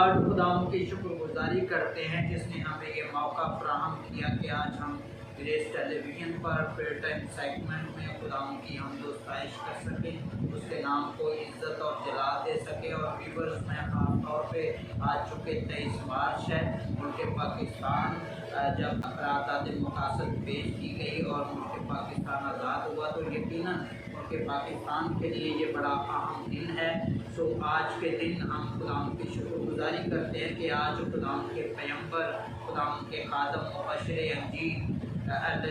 Lord खुदाम की शुक्रगुजारी करते हैं जिसने हमें ये मौका फराहम किया कि आज हम ग्रेस टेलीविज़न पर प्रेयर टाइम सेगमेंट में खुदाम की हमदोस्ताइश कर सकें, उसके नाम को इज़्ज़त और जलाल दे सकें। और व्यूवर्स में ख़ास तौर पे आज चूँकि 23 मार्च है, मुल्क पाकिस्तान जब करारदाद मकासद पेश की गई और मुल्क पाकिस्तान आज़ाद हुआ तो यकीनन मुल्क पाकिस्तान के लिए ये बड़ा अहम दिन है। सो आज के दिन हम खुदाम की शुक्रगुजारी करते हैं कि आज खुदाम के पैगंबर, खुदाम के खादम मुबश्शिर अंजीर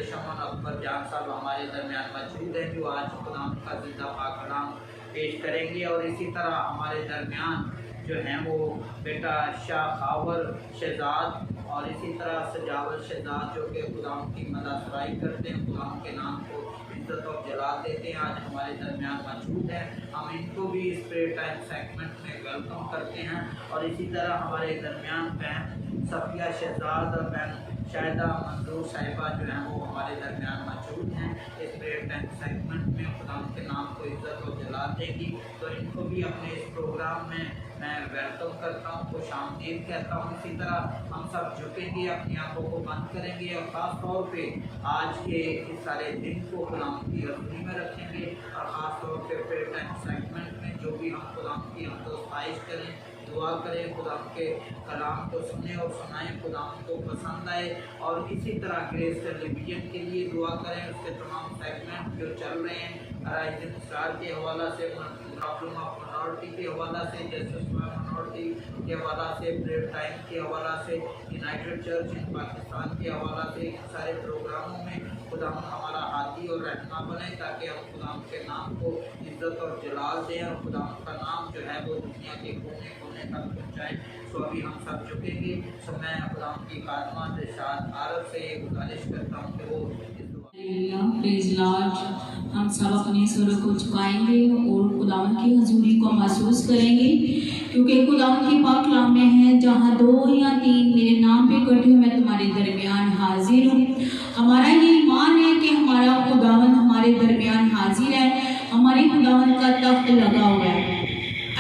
शमन अकबर जान साहब हमारे दरमियान मौजूद हैं, जो आज खुदाम का ज़िंदा पाक कलाम पेश करेंगे। और इसी तरह हमारे दरमियान जो हैं वो बेटा शाह खावर शहजाद और इसी तरह सजावत शहजाद जो कि खुदाम की मददसराई करते हैं, खुदाम के नाम को इज़्ज़त और जलाल देते हैं, आज हमारे दरमियान मौजूद हैं। हम इनको भी इस प्रेयर टाइम सेगमेंट में वेलकम करते हैं। और इसी तरह हमारे दरमियान बहन सफ़िया शहजाद और बहन शाहिदा मंजूर साहिबा जो हैं वो हमारे दरमियान मौजूद हैं। इस प्रेयर टाइम सेगमेंट में खुदाम के नाम को इज़्ज़त और जलाल देगी, तो इनको भी अपने इस प्रोग्राम में मैं वेलकम करता हूँ, खुश आमदीद कहता हूँ। इसी तरह हम सब झुकेंगे, अपनी आंखों को बंद करेंगे और ख़ास तौर पे आज के इस सारे दिन को खुदाम की हज़ूरी में रखेंगे। और ख़ास तौर पे प्रेयर टाइम सेगमेंट में जो भी हम खुदाम की हमदोस्ताइश करें, दुआ करें, खुदाम के कलाम को सुने और सुनाएं, खुदाम को पसंद आए। और इसी तरह ग्रेस टेलीविज़न के लिए दुआ करें, उसके तमाम सेगमेंट जो चल रहे हैं, राइजिंग स्टार के हवाला से, प्रॉब्लम ऑफ मिनॉरिटी के हवाला से, जस्टिस फॉर मिनॉरिटी के हवाला से, प्रेयर टाइम के हवाला से, यूनाइटेड चर्च इन पाकिस्तान के हवाला से, इन सारे प्रोग्रामों में खुदाम हमारा हाथी और रहनुमा बने, ताकि हम खुदाम के नाम को इज़्ज़त और जलाल दें और खुदाम का नाम जो है वो दुनिया के कोने कोने तक पहुँचाएँ। तो अभी हम सब झुकेंगे। तो मैं खुदाम की खादमा दिलशाद आरब से ये गुजारिश करता हूँ कि वो प्रेज़ लॉर्ड, हम सब अपने सुर को झुकाएंगे और खुदावंद की हजूरी को महसूस करेंगे, क्योंकि खुदावंद की पाक कलाम में है, जहाँ 2 या 3 मेरे नाम पे इकट्ठे हो मैं तुम्हारे दरमियान हाजिर हूँ। हमारा ये ईमान है कि हमारा खुदावंद हमारे दरमियान हाजिर है, हमारे खुदावंद का तख्त लगा हुआ है।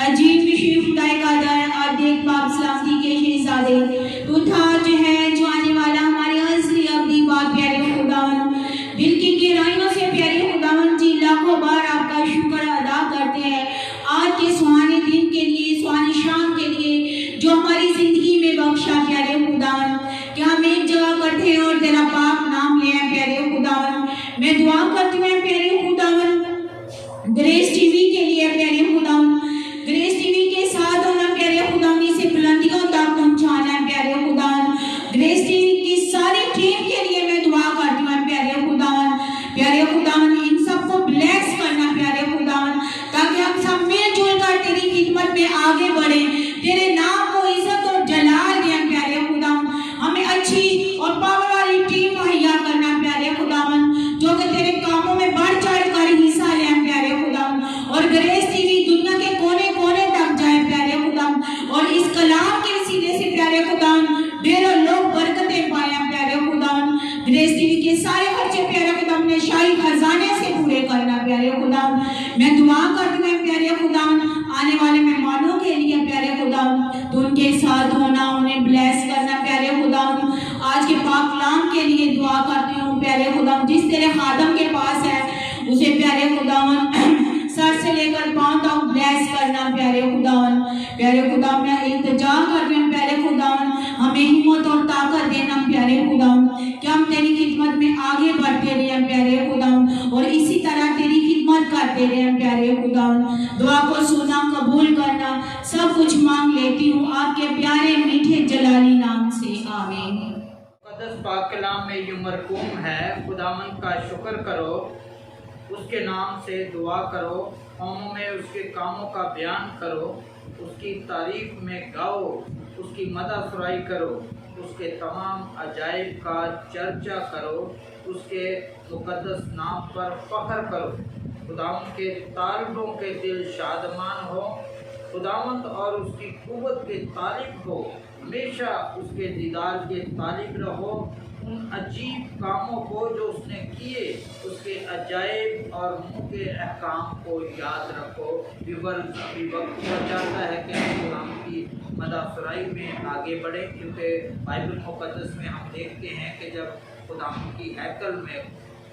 अजीब विशेष खुदाई का दर आप देख बाप सलामती के शहजादे तू था जो है जो आने वाला, हमारे असली अब्दी बाप प्यारे खुदावंद, दिल की गहराइयों से प्यारे खुदावंद जी लाखों बार आपका शुक्र अदा करते हैं आज के सुहाने दिन के लिए, सुहानी शाम के लिए जो हमारी जिंदगी में बख्शा प्यारे खुदावंद, कि हम एक जगह इकट्ठे हैं और तेरा पाक नाम ले प्यारे खुदावंद। मैं दुआ करती हूँ प्यारे खुदावंद ग्रेस टीवी के लिए, प्यारे खुदावंद ग्रेस टीवी के साथ होना प्यारे खुदावंद, इसे बुलंदियों तक पहुँचाना प्यारे खुदावंद। ग्रेस टीवी की सारी टीम के लिए मैं दुआ करती हूँ प्यारे खुदावंद, प्यारे खुदावंद इन सबको ब्लेस करना प्यारे खुदावंद, ताकि हम सब मिलजुल कर तेरी खिदमत में आगे बढ़े, तेरे नाम को इज्जत और जलाल दें प्यारे खुदावंद। हमें अच्छी और पावर वाली टीम मुहैया करना प्यारे खुदावंद, जो कि तेरे कामों में बढ़ चढ़ कर हिस्सा लें प्यारे खुदावंद। और ग्रेस टीवी दुनिया के कोने कोने तक जाए प्यारे खुदावंद, और इस कलाम के वसीले से प्यारे खुदावंद ढेरों लोग बरकतें पाए प्यारे खुदावंद। ग्रेस टीवी के सारे खर्चे प्यारे खुदावंद ने शाही खजाने से पूरे करना प्यारे खुदावंद। मैं दुआ करती हूँ प्यारे खुदावंद आने वाले मेहमानों के लिए प्यारे खुदावंद, तो उनके साथ होना, उन्हें ब्लेस करना प्यारे खुदावंद। आज के पाक कलाम के लिए दुआ करती हूँ प्यारे खुदावंद, जिस तेरे खादम के पास है उसे प्यारे खुदावंद सर से लेकर पांव तक ब्लेस करना प्यारे खुदावंद। प्यारे खुदावंद मैं इंतजार कर रही हूँ प्यारे खुदावंद, हमें हिम्मत और ताकत देना प्यारे खुदावंद, कि हम तेरी खिदमत में आगे बढ़ते रहे प्यारे खुदावंद, और इसी तरह तेरी खिदमत करते रहे प्यारे खुदावंद। दुआ को सुना, कबूल करना, सब कुछ मांग लेती हूँ आपके प्यारे मीठे जलाली नाम से, आमीन। मुक़द्दस पाक कलाम में यूं मरकूम है, खुदावंद का शुक्र करो, उसके नाम से दुआ करो, कौमों में उसके कामों का बयान करो, उसकी तारीफ में गाओ, उसकी मददसराई करो, उसके तमाम अजाइब का चर्चा करो, उसके मुक़द्दस नाम पर फ़ख्र करो। खुदावंद के तालिबों के दिल शादमान हो, खुदावंद और उसकी क़ुव्वत के तालिब हो, हमेशा उसके दीदार के तालिब रहो। उन अजीब कामों को जो उसने किए, उसके अजाइब और मुँह के अहकाम को याद रखो। अभी वक्त हो जाता है कि हम खुदावंद की मदाफराई में आगे बढ़ें, क्योंकि बाइबल मुक़द्दस में हम देखते हैं कि जब खुदा की हैकल में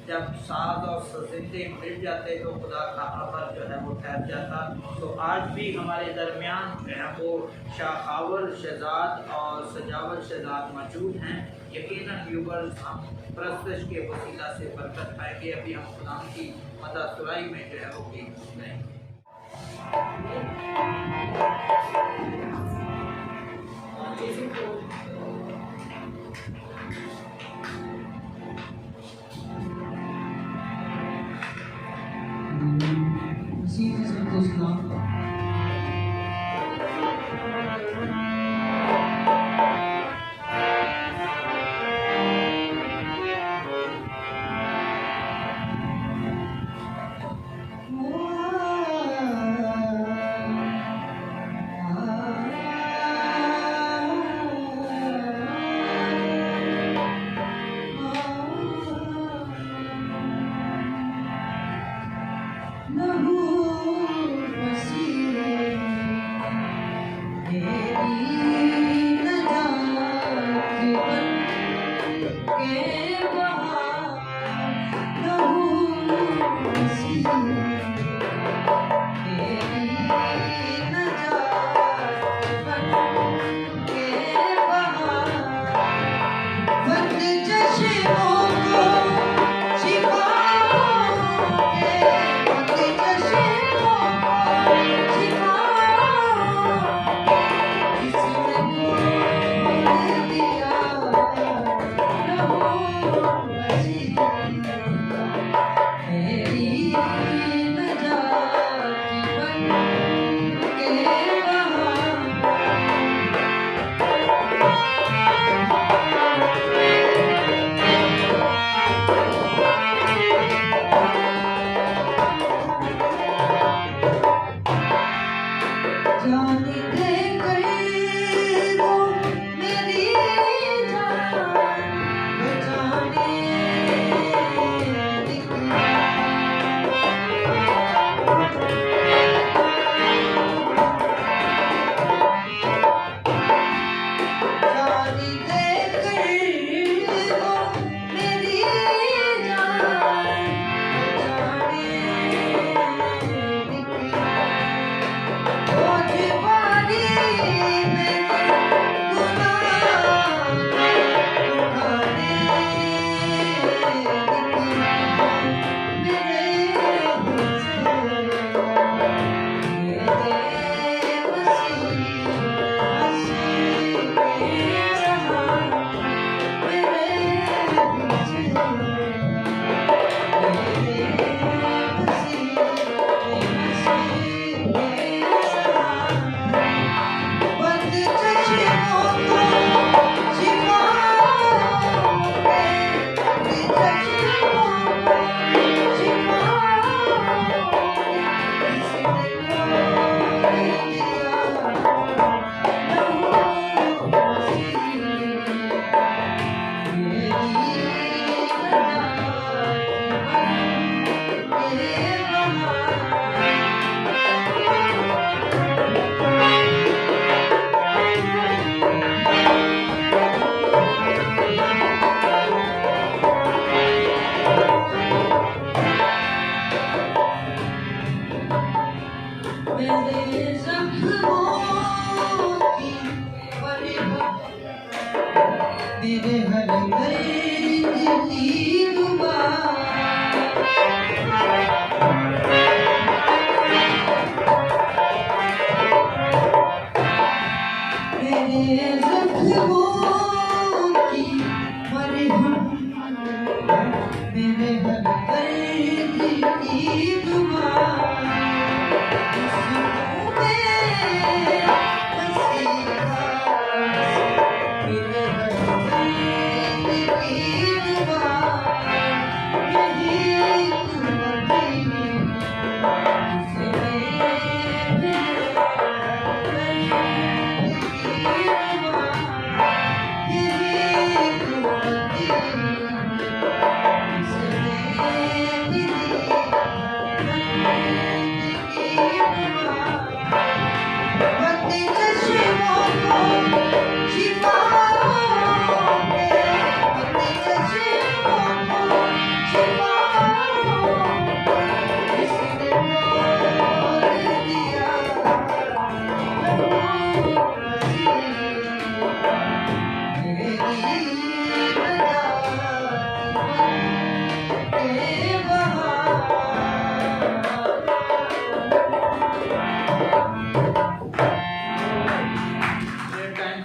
जब साज और सजिंदे मिल जाते तो खुदा का अमर जो है वो ठहर जाता। तो आज भी हमारे दरमियान जो है वो शाखावर शहजाद और सजावल शहजाद मौजूद हैं। यकीनन व्यूवर्स हम प्रस्तश के वसीला से बरकत पाएंगे। अभी हम खुदा की मदाफराई में जो है वो गीत सुनेंगे।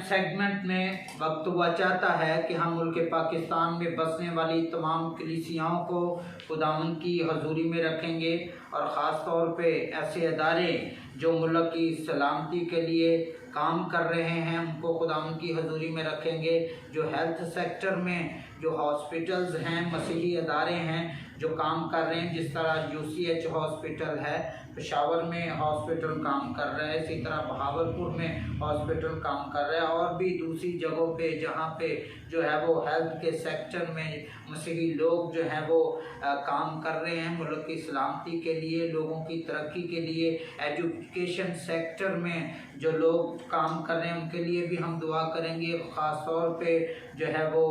सेगमेंट में वक्त हुआ चाहता है कि हम मुल्क पाकिस्तान में बसने वाली तमाम कलीसियाओं को खुदावंद की हजूरी में रखेंगे और ख़ास तौर पे ऐसे अदारे जो मुल्क की सलामती के लिए काम कर रहे हैं उनको खुदावंद की हजूरी में रखेंगे। जो हेल्थ सेक्टर में जो हॉस्पिटल्स हैं, मसीही अदारे हैं जो काम कर रहे हैं, जिस तरह UCH हॉस्पिटल है, पेशावर में हॉस्पिटल काम कर रहा है, इसी तरह बहावलपुर में हॉस्पिटल काम कर रहा है और भी दूसरी जगहों पे जहाँ पे जो है वो हेल्थ के सेक्टर में मसीही लोग जो हैं वो काम कर रहे हैं मुल्क की सलामती के लिए, लोगों की तरक्की के लिए। एजुकेशन सेक्टर में जो लोग काम कर रहे हैं उनके लिए भी हम दुआ करेंगे, ख़ास तौर पे जो है वो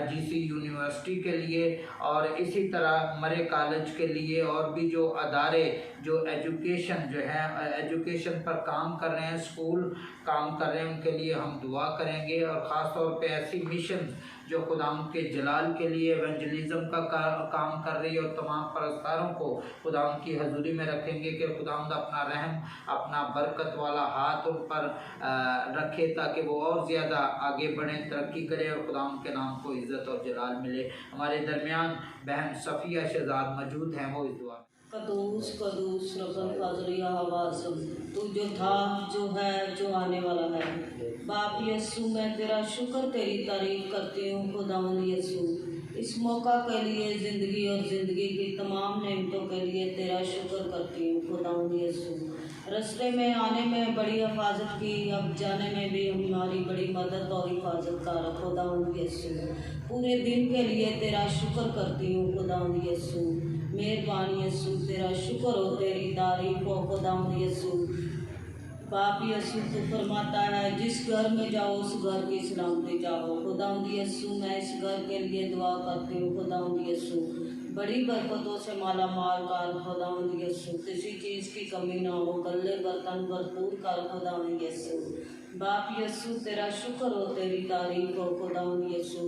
GC यूनिवर्सिटी के लिए और इसी तरह मरे कॉलेज के लिए और भी जो अदारे जो एजुकेशन जो है एजुकेशन पर काम कर रहे हैं, स्कूल काम कर रहे हैं, उनके लिए हम दुआ करेंगे। और ख़ास तौर पे ऐसी मिशन जो खुदावंद के जलाल के लिए एवेंजलिज्म का काम कर रही है और तमाम परस्तारों को खुदावंद की हजूरी में रखेंगे कि खुदावंद अपना रहम, अपना बरकत वाला हाथ उन पर रखे ताकि वो और ज़्यादा आगे बढ़ें, तरक्की करें और खुदावंद के नाम को इज़्ज़त और जलाल मिले। हमारे दरमियान बहन सफ़िया शहजाद मौजूद हैं, वो इस दुआ कदूस कदूस रब्बुल फ़ज़ल हवाज़म, तू जो था, जो है, जो आने वाला है। बाप यस्सु, मैं तेरा शुक्र, तेरी तारीफ़ करती हूँ खुदावंद यस्सु। इस मौका के लिए, ज़िंदगी और ज़िंदगी की तमाम नेमतों के लिए तेरा शुक्र करती हूँ खुदावंद यस्सु। रास्ते में आने में बड़ी हिफाजत की, अब जाने में भी हमारी बड़ी मदद और हिफाजत कर खुदावंद यस्सु। पूरे दिन के लिए तेरा शुक्र करती हूँ खुदावंद यस्सु। मेहरबान यस्सु, तेरा शुक्र हो, तेरी तारीफ हो खुदावंद यस्सु। बाप यस्सु, तू फरमाता है जिस घर में जाओ उस घर की सलामती जाओ खुदावंद यस्सु। मैं इस घर के लिए दुआ करती हूँ खुदावंद यस्सु, बड़ी बरकतों से माला माल कर खुदावंद यस्सु, किसी चीज़ की कमी ना हो, गले बर्तन भरपूर कर खुदावंद यस्सु। बाप यस्सु, तेरा शुक्र हो, तेरी तारीफ हो खुदावंद यस्सु।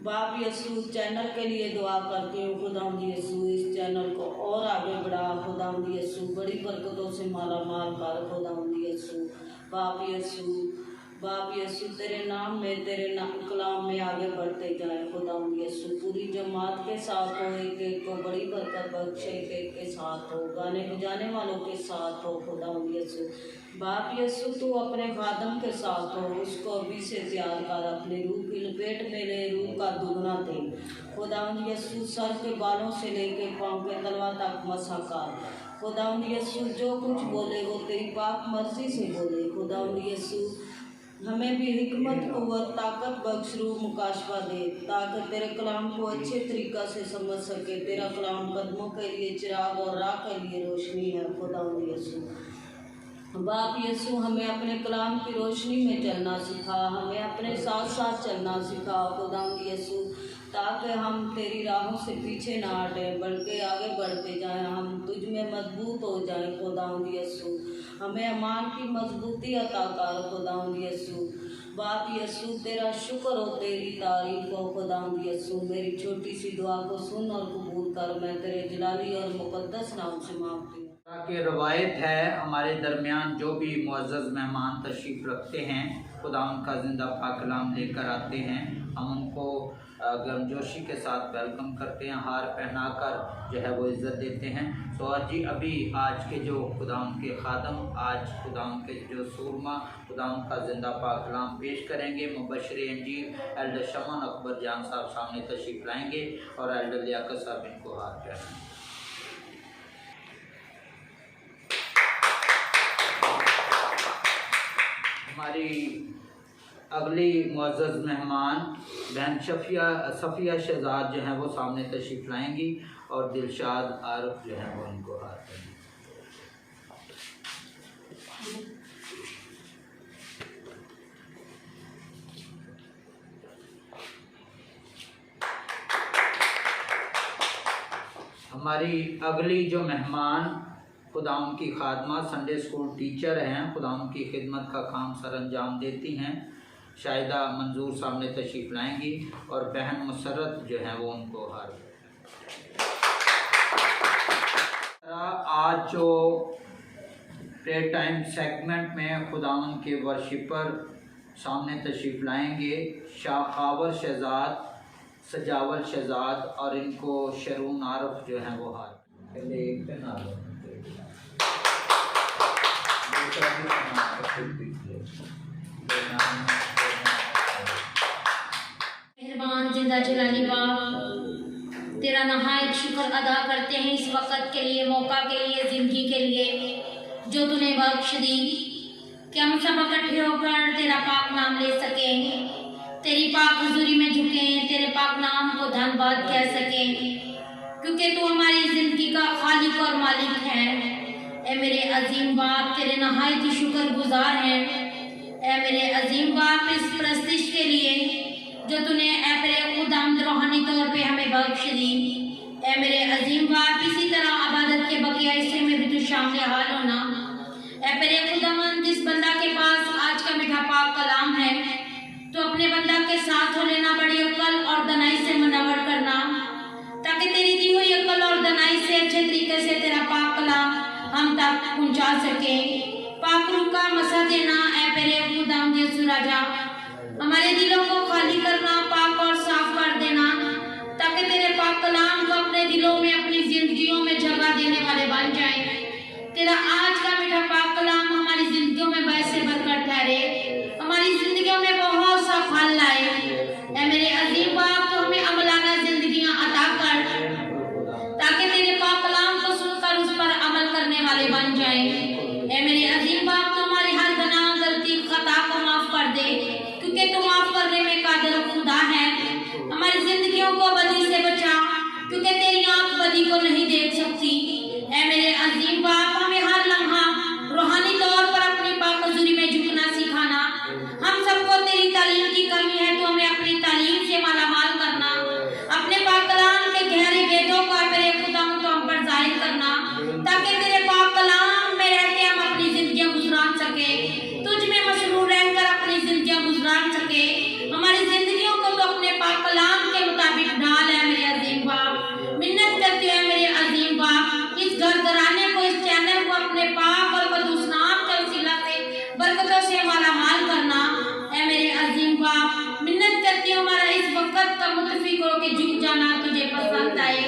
बाप यस्सु, चैनल के लिए दुआ करती हूँ खुदावंद यस्सु, इस चैनल को और आगे बढ़ा खुदावंद यस्सु, बड़ी बरकतों से माला माल कर खुदावंद यस्सु। बाप यस्सु, तेरे नाम में, तेरे कलाम में आगे बढ़ते जाए खुदावंद यस्सु। पूरी जमात के साथ हो, एक एक को बड़ी बरकत बख्शे, एक एक के साथ हो, गाने बजाने वालों के साथ हो खुदावंद यस्सु। बाप यस्सु, तू अपने खादम के साथ हो, उसको अभी से तैयार कर, अपने रूह की लपेट में ले, रूह का दुगना दे खुदावंद यस्सु। सर के बालों से लेके पाँव के तलवा तक मसा कर खुदावंद यस्सु। जो कुछ बोले वो तेरी पाक मर्जी से बोले खुदावंद यस्सु। हमें भी हिकमत, कुव्वत, ताकत बख्श, रूह मुकाशवा दे ताकि तेरे कलाम को अच्छे तरीक़ा से समझ सके। तेरा कलाम कदमों के लिए चिराग और राह के लिए रोशनी है खुदावंद यस्सु। बाप यस्सु, हमें अपने कलाम की रोशनी में चलना सिखा, हमें अपने साथ साथ चलना सिखा खुदावंद यस्सु, ताकि हम तेरी राहों से पीछे ना हटें बल्कि आगे बढ़ते जाएं, हम तुझ में मजबूत हो जाएं खुदावंद यस्सु। हमें अमान की मजबूती अता कर खुदावंद यस्सु। बाप यस्सु, तेरा शुक्र हो, तेरी तारीफ हो खुदावंद यस्सु। मेरी छोटी सी दुआ को सुन और कबूल कर, मैं तेरे जलाली और मुक़द्दस नाम से मांगती हूँ। कि रवायत है हमारे दरमियान जो भी मुअज़्ज़ज़ मेहमान तशरीफ़ रखते हैं, खुदावंद का ज़िंदा पाक कलाम लेकर आते हैं, हम उनको गर्मजोशी के साथ वेलकम करते हैं, हार पहनाकर जो है वो इज़्ज़त देते हैं। तो आज के जो खुदावंद के खादम, आज खुदावंद के जो सूरमा खुदावंद का ज़िंदा पाक कलाम पेश करेंगे, मुबश्शिर इंजील एल्डर शमन अकबर जान साहब सामने तशरीफ़ लाएँगे और एल्डर लियाकत साहब इनको हार पहनाएंगे। हमारी अगली मुअज़्ज़ज़ मेहमान बहन सफ़िया शहजाद जो हैं वो सामने तशरीफ़ लाएंगी और दिलशाद आरफ जो हैं वो इनको हाथ देंगे। हमारी अगली जो मेहमान खुदावंद की खादमा संडे स्कूल टीचर हैं, खुदावंद की खिदमत का काम सर अंजाम देती हैं, शाहिदा मंजूर सामने तशरीफ़ लाएंगी और बहन मुसर्रत जो हैं वो उनको हार आज जो प्रे टाइम सेगमेंट में खुदावन के वर्शिपर सामने तशरीफ़ लाएंगे, शाखावर शहजाद, सजावल शहजाद और इनको शरून आरफ जो हैं वो हार पहले एक पे ना मेहरबान जिंदा जलाली बाप, तेरा नहायत शुक्र अदा करते हैं इस वक़्त के लिए, मौका के लिए, ज़िंदगी के लिए जो तूने बख्श दी कि हम सब इकट्ठे होकर तेरा पाक नाम ले सकें, तेरी पाक हुजूरी में झुकें, तेरे पाक नाम को धन्यवाद कह सकें, क्योंकि तू हमारी ज़िंदगी का खालिक और मालिक है। ए मेरे अजीम बाप, तेरे नहायत ही शुक्रगुजार हैं। ए मेरे अजीम बाप, इस प्रस्तिश के लिए जो तूने ए मेरे खुदावंद रूहानी तौर पे हमें बख्श दी। ए मेरे अजीम बाप, इसी तरह आबादत के बकिया हिस्से में भी तू शामिल हाल होना। ए मेरे खुदावंद, जिस बंदा के पास आज का मीठा पाक कलाम है, तो अपने बंदा के साथ हो लेना, बड़ी अक्ल और दनाई से मनवर करना, ताकि तेरी दी हुई अक्ल और दनाई से अच्छे तरीके से तेरा पाक कलाम हम तक पहुंचा सके। पाक रूह का मसा देना ए मेरे खुदावंद यीशु राजा, हमारे दिलों को खाली करना, पाक और साफ कर देना, ताकि तेरे पाक कलाम को अपने दिलों में, अपनी जिंदगियों में जगह देने वाले बन जाएं। तेरा आज का मीठा पाक कलाम हमारी जिंदगियों में वैसे बरकत ठहरे, हमारी जिंदगियों में बहुत सा फल लाए। ऐ मेरे अजीम बाप, तो हमें अमलाना जिंदगियां अता कर, ताकि तेरे पाक कलाम को सुनकर उस पर अमल करने वाले बन जाएं। ऐ मेरे अजीम बाप, तो हमारी हर गुनाह, गलती, खता को माफ कर दे, क्योंकि तू माफ करने में कादिर खुदा है। हमारी जिंदगियों को बदी से बचा, क्योंकि तेरी आंख बदी को नहीं देख सकती। ऐ मेरे अजीम बाप, हमें हर लम्हा रूहानी तौर पर अपनी पाक हुजूरी में झुकना सिखाना। हम सबको तेरी तालीम की कमी है, तो हमें अपनी तालीम से मालामाल करना, अपने पाक कलाम के गहरे भेदों को मेरे खुदा हम पर जाहिर करना, ताकि तेरे पाक कलाम में रहते हम अपनी जिंदगियां गुजरान सके, तुझ में मशरूर रहकर अपनी जिंदगियां गुजरान सके। हमारी जिंदगियों को तो अपने पाक कलाम के मुताबिक ढाल है मेरे अजीम बाप। मिन्नत करते हैं मेरे अजीम बाप, इस घर घराने को, इस चैनल को अपने पाक और कदूस नाम के वसीला से बरकतों से मालामाल करना। ऐ मेरे अजीम बाप, मिन्नत करती हूँ हमारा इस वक्त का मुतफिक हो के झुक जाना तुझे पसंद आए।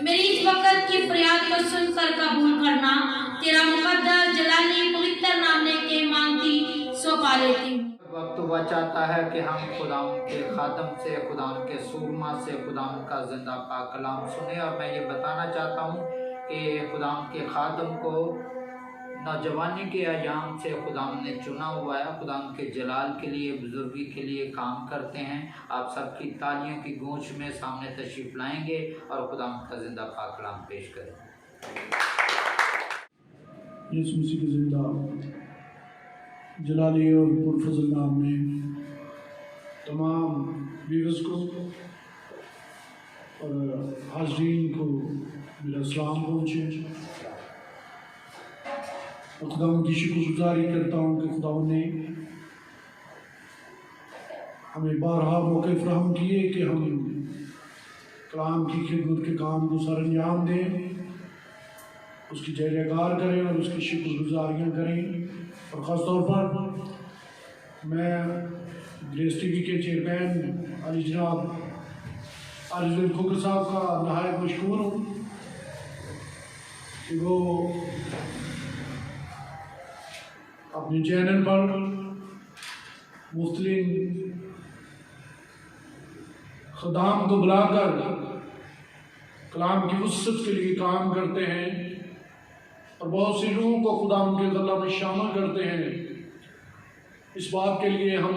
मेरी इस वक्त की फरियाद को सुनकर कबूल करना, तेरा मुकद्दस जलाली पवित्र नाम लेके मांगती सो पा लेती हूँ। वक्त वह चाहता है कि हम खुदावंद के खादम से, खुदावंद के सूरमा से खुदावंद का जिंदा पाक कलाम सुने। और मैं ये बताना चाहता हूँ कि खुदावंद के खादम को नौजवानी के अयाम से खुदावंद ने चुना हुआ है, खुदावंद के जलाल के लिए, बुजुर्गी के लिए काम करते हैं। आप सबकी तालियों की गूंज में सामने तशरीफ़ लाएंगे और खुदावंद का जिंदा पाक कलाम पेश करेंगे। यीशु मसीह के जिंदा जलाली और पुरफज़ल नाम में तमाम व्यूअर्स को और हाज़रीन को मेरा सलाम पहुँचे। और खुदावंद की शुक्रगुजारी करता हूँ कि खुदावंद ने हमें बारहा मौके फराहम किए कि हम कलाम की खिदमत के काम को सर अंजाम दें, उसकी जय जयकार करें और उसकी शुक्रगुजारियाँ करें। और ख़ास तौर पर मैं ग्रेस टीवी के चेयरमैन अली जनाब आरिज़ खोकर साहब का नहायत मशकूर हूँ कि वो अपने चैनल पर मुख्तलिफ ख़ुदाम को बुलाकर कलाम की वुसअत के लिए काम करते हैं और बहुत सी रूहों को खुदा उनके गला में शामिल करते हैं। इस बात के लिए हम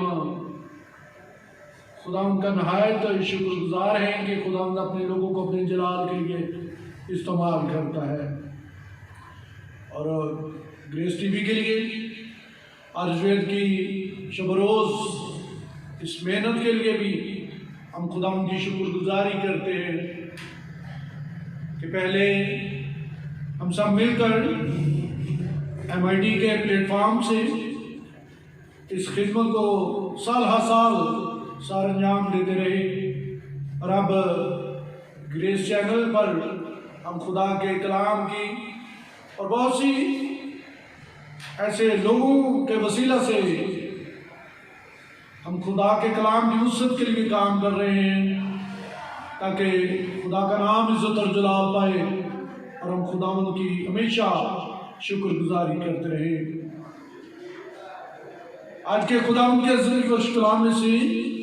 खुदा उनका नहायत शुक्रगुजार हैं कि खुदा अपने लोगों को अपने जलाल के लिए इस्तेमाल करता है। और ग्रेस टीवी के लिए आरज़वेद की शब रोज़ इस मेहनत के लिए भी हम खुदा की शुक्रगुजारी करते हैं कि पहले हम सब मिलकर MID के प्लेटफॉर्म से इस खिदमत को साल हर साल अंजाम देते रहे और अब ग्रेस चैनल पर हम खुदा के कलाम की और बहुत सी ऐसे लोगों के वसीला से हम खुदा के कलाम की नुसरत के लिए काम कर रहे हैं, ताकि खुदा का नाम इज्जत और जलाल पाए और हम खुदावंद की हमेशा शुक्रगुजारी करते रहे। आज के खुदावंद के अज़ीज़ कलाम में से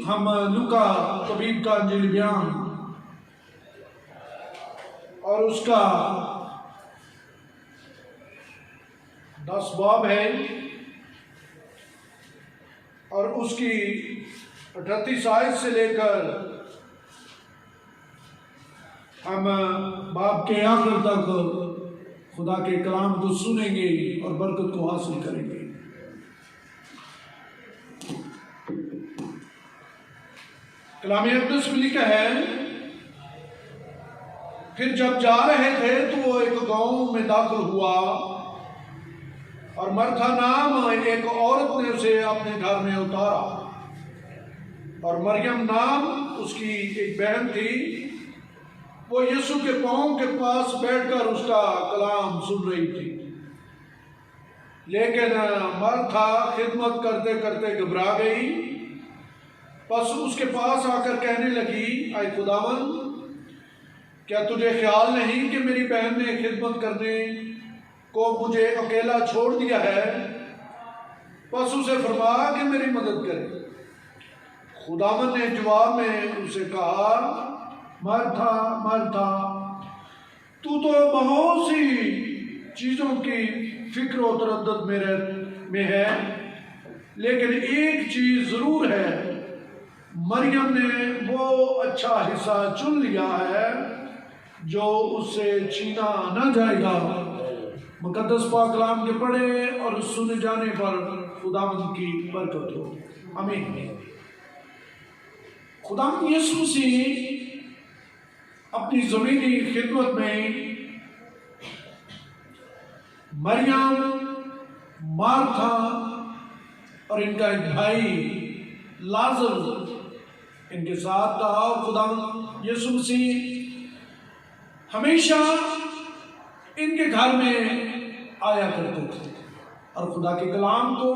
हम लूका तबीब का अंजील बयान और उसका 10 बाब है और उसकी 38 आयत से लेकर हम बाब के आखिर तक खुदा के कलाम को सुनेंगे और बरकत को हासिल करेंगे। कलाम अक़दस में लिखा है, फिर जब जा रहे थे तो वो एक गांव में दाखिल हुआ और मरथा नाम एक औरत ने उसे अपने घर में उतारा और मरियम नाम उसकी एक बहन थी। वो यीशु के पांव के पास बैठकर उसका कलाम सुन रही थी। लेकिन मरथा खिदमत करते करते घबरा गई, बस उसके पास आकर कहने लगी, आए खुदावन, क्या तुझे ख्याल नहीं कि मेरी बहन ने खिदमत करने को मुझे अकेला छोड़ दिया है? बस उसे फरमा कि मेरी मदद करे। खुदावन ने जवाब में उसे कहा, मरथा मरथा, तू तो बहुत सी चीज़ों की फिक्र और तरद्दुद में है, लेकिन एक चीज़ ज़रूर है, मरियम ने वो अच्छा हिस्सा चुन लिया है जो उससे छीना न जाएगा। मुकद्दस पाक कलाम के पढ़े और सुने जाने पर खुदावंद की बरकत हो। आमीन। खुदावंद यीशु मसीह अपनी ज़मीनी खिदमत में मरियम, मार्था और इनका एक भाई लाजर इनके साथ था। और खुदावंद यीशु मसीह हमेशा इनके घर में आया करते थे और खुदा के कलाम को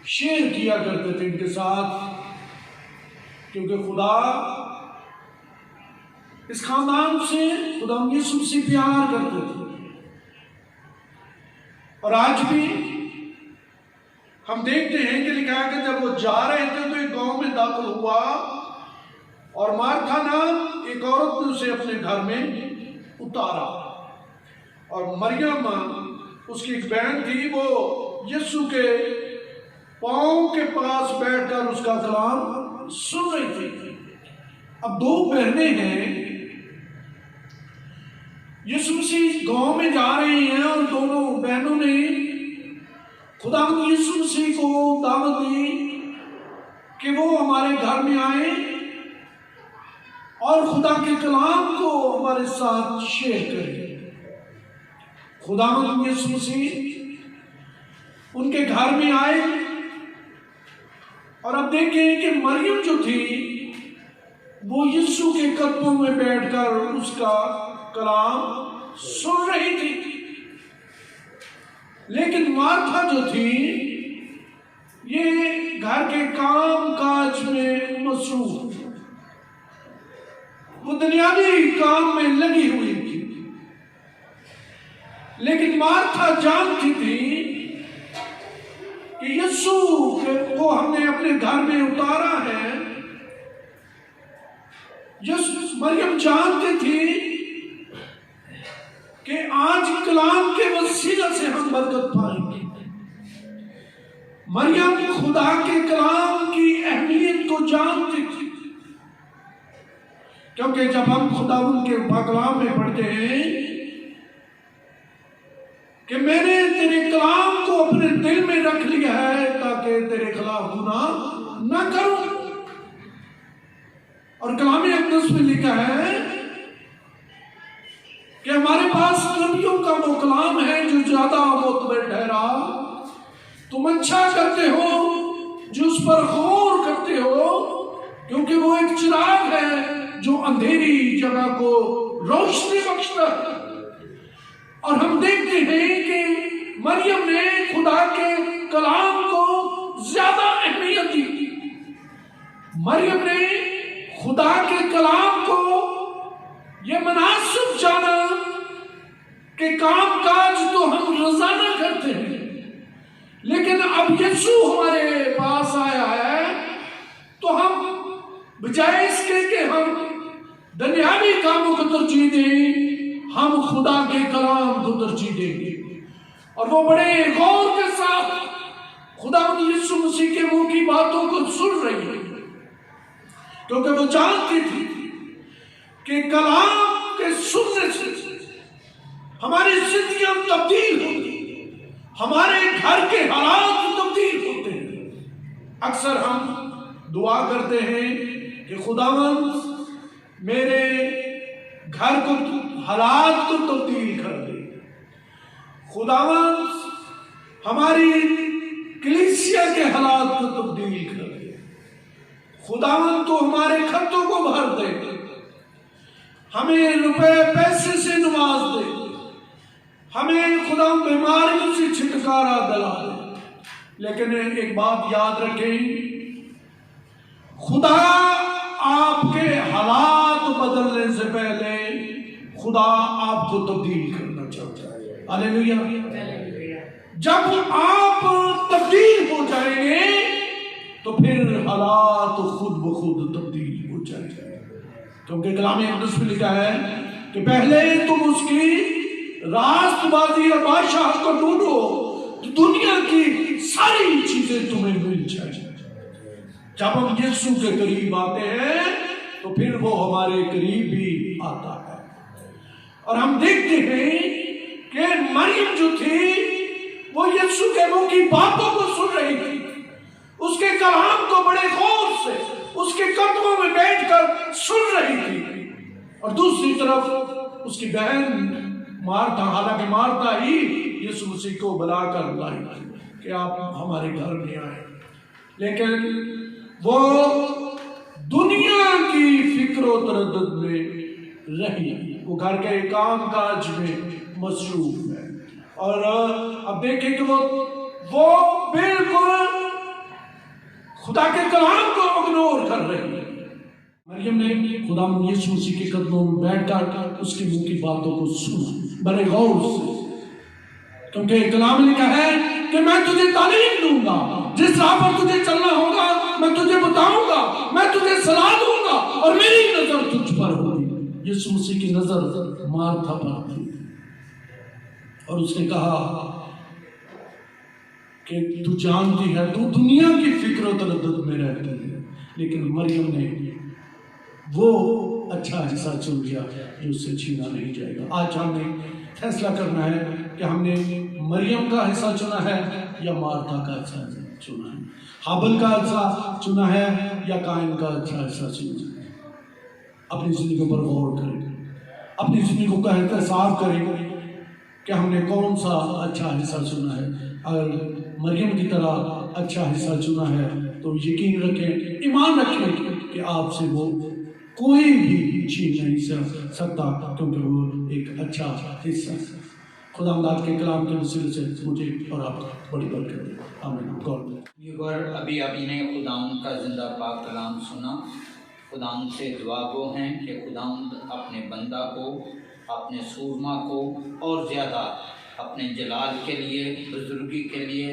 शेयर किया करते थे इनके साथ, क्योंकि खुदा इस खानदान से खुदावंद यीशु मसीह प्यार करते थे। और आज भी हम देखते हैं कि लिखा है कि जब वो जा रहे थे तो एक गांव में दाखिल हुआ और मार्था नाम एक औरत ने उसे अपने घर में उतारा और मरियम उसकी एक बहन थी, वो यीशु के पांव के पास बैठकर उसका कलाम सुन रही थी। अब 2 बहनें हैं, यीशु मसीह गांव में जा रहे हैं और दोनों बहनों ने खुदावंद यीशु मसीह को दावत दी कि वो हमारे घर में आए और खुदा के कलाम को हमारे साथ शेयर करें। खुदावंद यीशु मसीह उनके घर में आए और अब देखें कि मरियम जो थी वो यीशु के कदमों में बैठकर उसका कलाम सुन रही थी, लेकिन मार्था जो थी ये घर के काम काज में मसरूफ, वो दुनियावी काम में लगी हुई थी। लेकिन मार्था जानती थी कि यीशु को हमने अपने घर में उतारा है। मरियम जानती थी कि आज कलाम के वसीला से हम बरकत पाएंगे। मरियम खुदा के कलाम की अहमियत को जानती थी, क्योंकि जब हम खुदा उनके कलाम में पढ़ते हैं कि मैंने तेरे कलाम को अपने दिल में रख लिया है ताकि तेरे खिलाफ गुनाह न करूं। और कलाम अक़दस में लिखा है कि हमारे पास नबियों का वो कलाम है जो ज्यादा मोतबर ठहरा। तुम अच्छा करते हो जो उस पर गौर करते हो, क्योंकि वो एक चिराग है जो अंधेरी जगह को रोशनी बख्शता है। और हम देखते हैं कि मरियम ने खुदा के कलाम को ज्यादा अहमियत दी। मरियम ने खुदा के कलाम को यह मुनासिब जाना कि काम काज तो हम रोजाना करते हैं, लेकिन अब यीशु हमारे पास आया है तो हम बजाय इसके कि हम दुनियावी कामों को तरजीह दें, हम खुदा के कलाम को तरजीह देंगे। और वो बड़े गौर के साथ खुदा यीशु मसीह के मुंह की बातों को सुन रही है, क्योंकि वो जानती थी कि कलाम के सुनने से हमारी जिंदगियां तब्दील होती, हमारे घर के हालात तब्दील होते हैं। अक्सर हम दुआ करते हैं कि खुदावंद मेरे घर को हालात को तब्दील कर दे, खुदावंद हमारी कलीसिया के हालात को तब्दील कर दे, खुदावंद तो हमारे खर्चों को भर दे, हमें रुपए पैसे से नवाज दे, हमें खुदा बीमारियों से छुटकारा दिला दे। लेकिन एक बात याद रखें, खुदा आपके हालात बदलने से पहले खुदा आपको तब्दील करना चाहता है। हालेलुया। जब आप तब्दील हो जाएंगे तो फिर हालात खुद ब खुद तब्दील हो जाएंगे, क्योंकि कलाम मुक़द्दस में लिखा है कि पहले तुम उसकी रास्तबाजी और बादशाह को ढूंढो तो दुनिया की सारी चीजें तुम्हें मिल जाएंगी। जब हम यीशु के करीब आते हैं तो फिर वो हमारे करीब भी आता है। और हम देखते हैं कि मरियम जो थी वो यीशु के मुंह की बातों को सुन रही थी, उसके कलाम को बड़े गौर से उसके कदमों में बैठकर सुन रही थी। और दूसरी तरफ उसकी बहन मार्था, हालांकि मार्था ही यीशु मसीह को बुलाकर लाई कि आप हमारे घर में आए, लेकिन वो दुनिया की फिक्र और तरद्दुद में रही, वो घर के काम काज में मसरूफ है। और अब देखें कि वो बिल्कुल खुदा के कलाम को इग्नोर कर रही है। मरियम ने खुदा यीशु मसीह के कदमों में बैठकर उसके मुंह की बातों को सुना बड़े गौर से, क्योंकि कलाम लिखा है कि मैं तुझे तालीम दूंगा, जिस राह पर तुझे चलना होगा मैं तुझे बताऊंगा, मैं तुझे सलाह दूंगा और मेरी नजर तुझ पर होगी। यीशु मसीह की नजर मार्था पर थी और उसने कहा कि तू जानती है, तू दुनिया की फिक्र और तरद्दुद में रहती है, लेकिन मरियम ने वो अच्छा हिस्सा चुन लिया जो उससे छीना नहीं जाएगा। आज हमने फैसला करना है कि हमने मरियम का हिस्सा चुना है या मार्था का हिस्सा चुना है, हाबिल का हिस्सा चुना है या काइन का अच्छा हिस्सा चुना है। अपनी जिंदगी पर गौर करें, अपनी जिंदगी को कहकर साफ करें कि हमने कौन सा अच्छा हिस्सा चुना है। अगर मरियम की तरह अच्छा हिस्सा चुना है तो यकीन रखें, ईमान रखें कि आपसे वो कोई भी छीन नहीं सकता, क्योंकि वो एक अच्छा हिस्सा है। खुदा अल्लाह के कलाम के वसीले से मुझे और आप बड़ी बरकत दे। आमीन। गॉड अभी ने खुदावंद का जिंदा पाक कलाम सुना। खुदावंद से दुआ गो हैं कि खुदावंद अपने बंदा को, अपने सूरमा को और ज़्यादा अपने जलाल के लिए, बुजुर्गी के लिए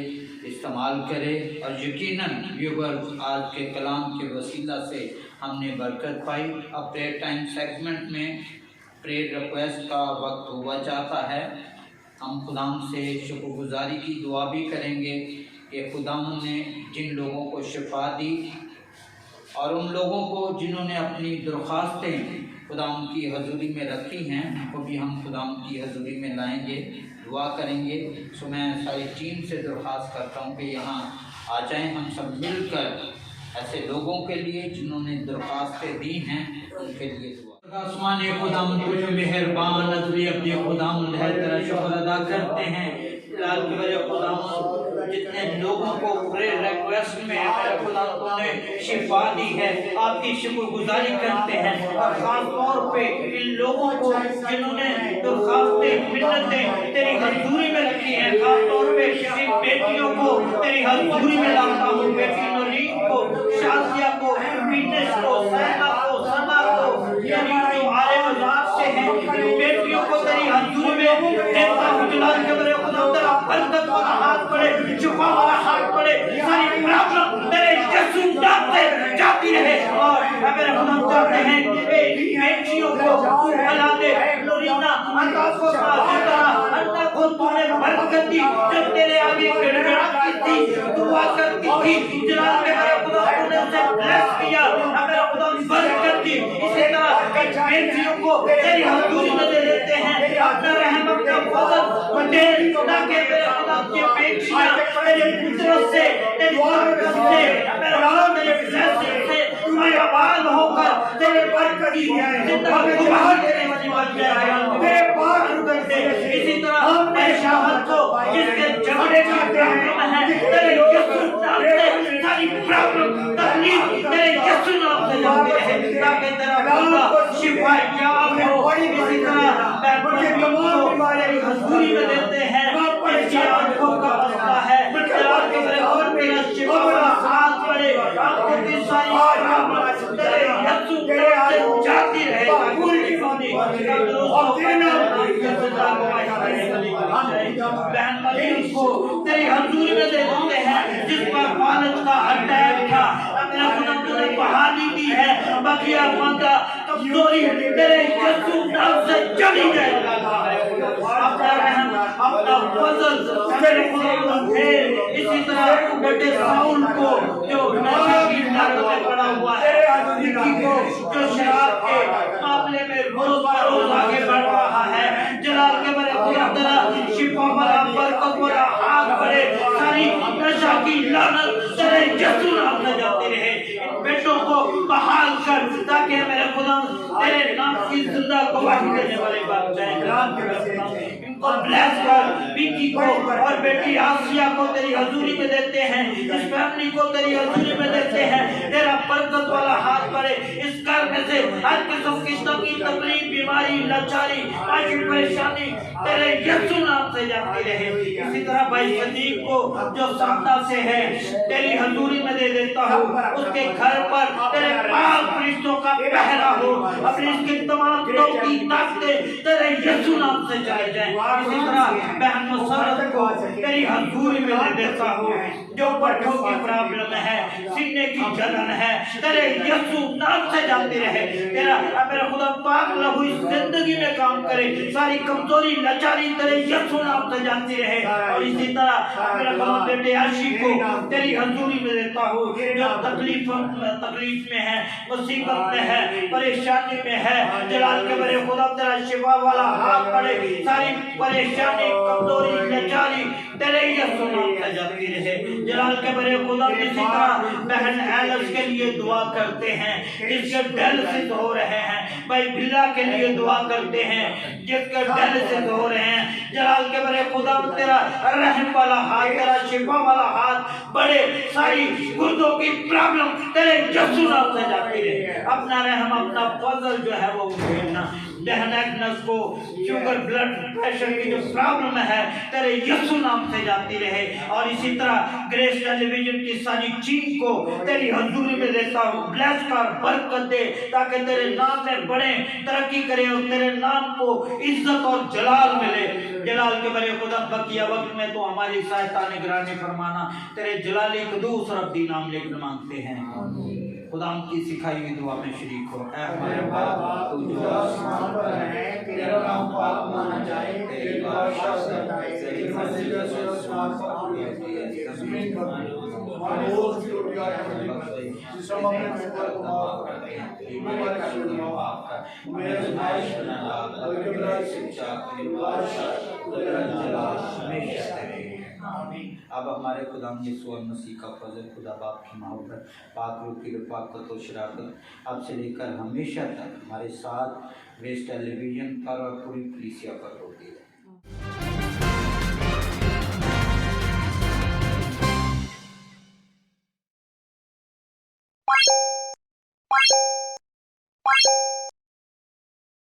इस्तेमाल करे। और यकीनन व्यूअर्स आज के कलाम के वसीला से हमने बरकत पाई। अब प्रेयर टाइम सेगमेंट में प्रेयर रिक्वेस्ट का वक्त हुआ जाता है। हम खुदाम से शुक्रगुजारी की दुआ भी करेंगे कि खुदाम ने जिन लोगों को शिफा दी और उन लोगों को जिन्होंने अपनी दरख्वास्तें खुदाम की हजूरी में रखी हैं, उनको भी हम खुदाम की हजूरी में लाएंगे, दुआ करेंगे। सो मैं सारी टीम से दरख्वास्त करता हूँ कि यहाँ आ जाएं, हम सब मिलकर ऐसे लोगों के लिए जिन्होंने दरख्वास्तें दी हैं उनके लिए दुआ। आसमान खुदाम तुझे मेहरबान नजरी अपने खुदाम है तेरा शुक्र अदा करते हैं। लाल की वजह खुदाम जितने लोगों को प्रेयर रिक्वेस्ट में मेरे खुदा तुमने शिफा दी है, आपकी शुक्रगुजारी करते हैं। और खास तौर पे इन लोगों को जिन्होंने दरखास्तें मिन्नतें तेरी हजूरी में रखी हैं, खास तौर पे इन बेटियों को तेरी हजूरी में लाता हूँ। बेटी नौरीन को, शाजिया को, पीनेश को, सैना को, सना को, यानी जो आले बाजार से हैं, इन बेटियों को तेरी हजूरी में देता हूँ। जलाल के बरे खुदा तेरा बरकत वाला हाथ पड़े, शिफा वाला हाथ पड़े, सारी प्रॉब्लम तेरे यीशु नाम से जाती रहे। और मेरे खुदा चाहते हैं बेटियों को बना दे, नूरीना अंता को अंता को तूने बरकत दी, जब तेरे आगे गिड़गिड़ाती थी, दुआ करती थी, जलाल के बरे खुदा तूने उसे ब्लेस किया, मेरा खुदा बरकत दी। इसी तरह बेटियों को तेरी हजूरी में दे देते हैं, अपना रहम अपना फजल बटेर ताकि मेरे खुदा की बेटियां तेरे पुत्रों से, तेरी बरकत से, मेरा खुदा तेरे फैसले से आबाद होकर तेरे बरकत की जिंदगी गुबार देने वाली बन जाए। मेरे पाक रुकन से इसी तरह मेरे शाहद को जिसके झगड़े का प्रॉब्लम है, तेरे यीशु नाम से सारी प्रॉब्लम तकलीफ तेरे यीशु नाम से जाती रहे, ताकि तेरा बंदा शिफा याब हो। इसी तरह मैं तमाम बीमारी हजूरी में देते हैं, इसकी आंखों का मसला है, तेरा कब्र और मेरा शिफा वाला हाथ पड़े, आंखों की सारी प्रॉब्लम तेरे यीशु नाम से जाती रहे। पूरी बीमारी बहन मरीम को तेरी हजूरी में दे देते हैं, जिस पर फालज का अटैक था, मेरा खुदा तूने बहाली दी है, बकिया मांगा कमजोरी तेरे यीशु नाम से चली जाएगा। अपना रहम अपना फजल मेरे खुदा को दे। इसी तरह बेटे साउल को जो नशे की लत में पड़ा हुआ है, को जो शराब के मामले में रोज बरोज आगे बढ़ रहा है, जलाल के बरे खुदा तेरा शिफा वाला बरकत वाला हाथ बढ़े, सारी नशा की लानत तेरे यीशु नाम से जाती रहे। इन बेटों को बहाल कर, ताकि मेरे खुदा तेरे नाम की जिंदा गवाही देने वाले बात जाए। इनको ब्लेस कर, बिकी को और बेटी आसिया को तेरी हजूरी में देते हैं, इस फैमिली को तेरी हजूरी में देते हैं, तेरा बरकत वाला हाथ पड़े। इस घर में से हर किस्म की तकलीफ, बीमारी, लाचारी, ऐसी परेशानी तेरे यीशु नाम से जाती रहे। इसी तरह भाई सदीक को जो सामना से है, तेरी हजूरी में दे देता हूँ, उसके घर पर तेरे पाक फरिश्तों का पहरा हो, अपनी इसकी तमाम की ताकतें तेरे यीशु नाम से चले जाएं। इसी तरह बहन मुसरत को तेरी हजूरी में दे देता हूँ, जो पट्टों की प्रॉब्लम है, सीने की जलन है, तेरे यीशु नाम से जाती रहे। तेरा मेरा खुदा पाक लहू इस जिंदगी में काम करे, सारी कमजोरी लाचारी तेरे यीशु नाम से जाती रहे। और इसी तरह मेरा खुदा बेटे आशी को तेरी हजूरी में देता हूँ, जो तकलीफ में है, मुसीबत में है, परेशानी में है, जलाल के बरे खुदा तेरा शिफा वाला हाथ पड़े, सारी परेशानी कमजोरी लाचारी तेरे यीशु नाम से जाती रहे। जलाल के बरे खुदा इसी तरह बहन एलस के लिए दुआ करते हैं, जिसके डायलिसिस हो रहे हैं, भाई बिल्ला के लिए दुआ करते हैं, जिसके डायलिसिस हो रहे हैं, जलाल के बरे खुदा तेरा रहम वाला हाथ, तेरा शिफा वाला हाथ बड़े, सारी गुर्दों की प्रॉब्लम तेरे यीशु नाम से जाती रहे। अपना रहम अपना फजल जो है वो भेजना। बहन एग्नेस को शुगर ब्लड प्रेशर की जो प्रॉब्लम है तेरे यीशु नाम से जाती रहे। और इसी तरह ग्रेस टेलीविजन की सारी टीम को तेरी हजूरी में देता हूँ, ब्लेस कर, बरकत दे, ताकि तेरे नाम में बढ़े, तरक्की करे और तेरे नाम को इज्जत और जलाल मिले। जलाल के बरे खुदा बकिया वक्त में तो हमारी सहायता निगरानी फरमाना, तेरे जलाली कदूस रब्दी नाम लेकर मांगते हैं। खुदा की सिखाई हुई दुआ में शरीक हो। ऐ हमारे बाप, तू जो आसमान पर है, तेरा नाम पाक माना जाए, तेरी बादशाह सदाए, तेरी मर्जी जैसे आसमान पर होती है, जमीन पर हमारे रोज की रोटी आज हमें दे, जिस हम अपने मेहमान को माफ करते हैं, हमारे कसूर माफ कर, मेरे आयश न ला, बल्कि मेरा शिक्षा तेरी बादशाह तेरा जलाल हमेशा तेरे। अब हमारे खुदा यीशु मसीह का फजल, खुदा बाप की मोहब्बत, पाक रूह की रफ़ाक़त और शराकत अब से लेकर हमेशा तक हमारे साथ ग्रेस टेलीविजन पर और पूरी कलीसिया पर होती है।